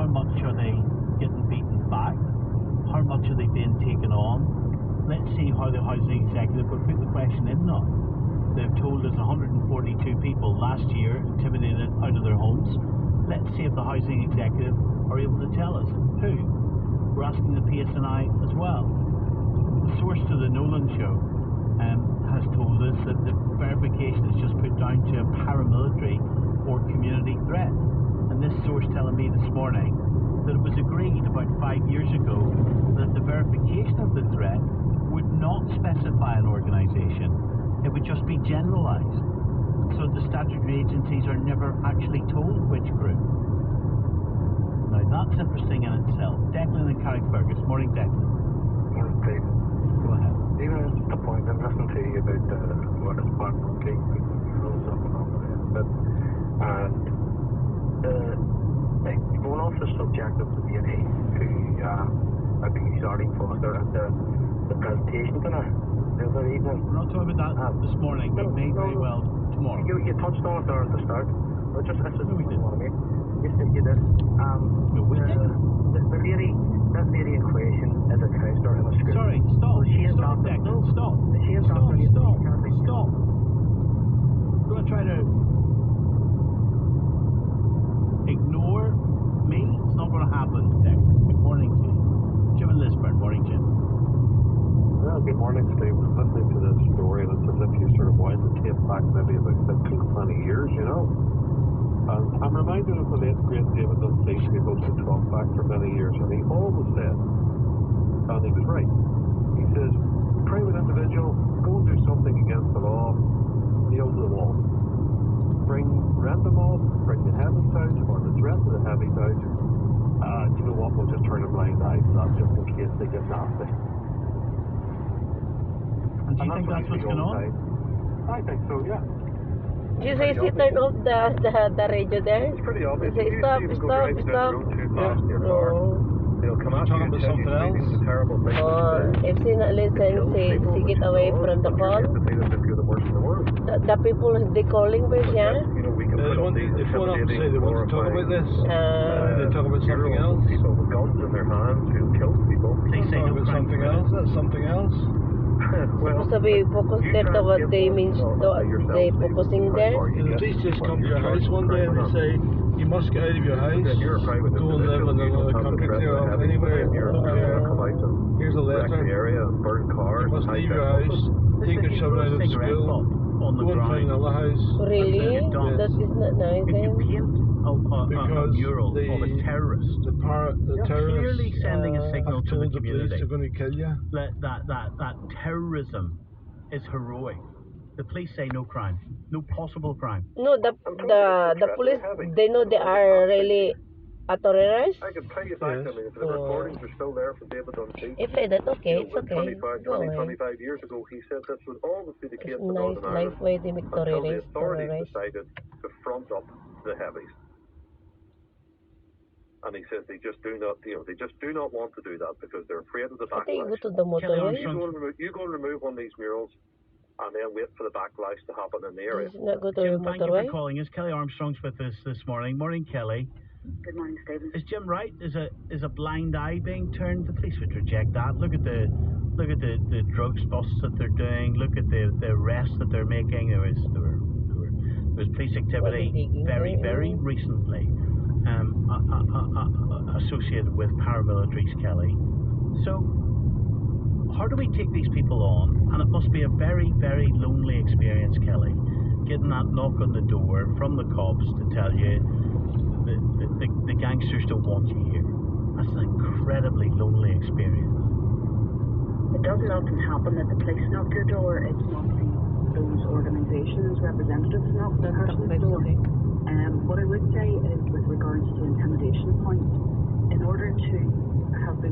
How much are they getting beaten back? How much are they being taken on? Let's see how the housing executive will put the question in now. They've told us 142 people last year intimidated out of their homes. Let's see if the housing executive are able to tell us who. We're asking the PSNI as well. The source to the Nolan show has told us that the verification is just put down to a paramilitary or community threat. And this source telling me this morning that it was agreed about 5 years ago that the verification of the threat would not specify an organisation. It would just be generalised. So the statutory agencies are never actually told which group. Now that's interesting in itself. Declan and Carrickfergus. Morning, Declan. Morning, Dave. Go ahead. Even at the point I'm listening to you about what is part of the rules up and all that, but going off the subject of the DNA who I think he's starting Foster and the presentation tonight the other evening. We're not talking about that this morning, but may very well tomorrow. You touched on it there at the start. But just this is No, we didn't. what I mean. Yes, you did. No, we didn't. That lady in question is a counsellor in a school. Sorry, stop. Well, she is Stop, not- Declan. no. Stop. She is Stop, not- stop. You're going to try to ignore me? It's not going to happen, Declan. Good morning to you. Jim and Lisburn. Morning, Jim. Well, good morning, Steve. Listening to this story, and it's as if you sort of wind the tape back maybe about 15, 20 years, you know. And I'm reminded of the late great David Dunphy, who goes to talk back for many years, and he always said, and he was right, he says, private individual, go and do something against the law, nail to the wall. Rent them off, bring the heavies out, or the threat of the heavies out. You know what, we'll just turn a blind eye to that just in case they get nasty. And do you think that's what's going on? I think so, yeah. You say she turned off the radio there? It's pretty obvious. Say If you stop, see them go stop, driving down the stop. road too fast in your car, No. they'll come at Talking you and about tell something you else? the terrible things. Or if she not listen, she get away from the call. You're the worst in the world. The people they calling with, yeah? You know, we can put up these They phone up and say they want to talk about this. They talk about something else. People with guns in their hands who kill people. Please say Talk no about crime something committed. else. That's something else. Supposed to be focused there to what they mean, they focusing there. The police just come to your house one day and they say, you must get out of your house, You're a private go and live in another country, clear off anywhere. come out and Here's a wreck the letter. area and burn cars. You must and leave high your house, take your children out of Cigarette school, butt on the go and find ground. another house. Really? Yes. That is not nice, If you eh? paint a Because mural of a terrorist, the clearly terrorists sending a signal have to the told the police community they're going to kill you. that terrorism is heroic. The police say no crime, no possible crime. No, the police, they know they are really a terrorist. I can tell you back, Yes. I mean, if the recordings are still there from David Dunphy. If like that, okay, it's okay. 25 years ago, he said this would always be the case It's in nice Northern Ireland life way they make until the terrorists. authorities decided to front up the heavies. And he says they just do not, they just do not want to do that because they're afraid of the I think go backlash. to the motorway. You go and remove one of these murals, and then wait for the backlash to happen in the area. It's not go to the Jim, thank you motorway. for calling us. Kelly Armstrong's with us this morning. Morning, Kelly. Good morning, Stephen. Is Jim right? Is a blind eye being turned? The police would reject that. Look at the drugs busts that they're doing. Look at the arrests that they're making. There was police activity very recently associated with paramilitaries, Kelly. So how do we take these people on? And it must be a very, very lonely experience, Kelly, getting that knock on the door from the cops to tell you the gangsters don't want you here. That's an incredibly lonely experience. It doesn't often happen that the police knock your door. It's mostly those organisations, representatives knock the person's door. What I would say is with regards to intimidation points, in order to have the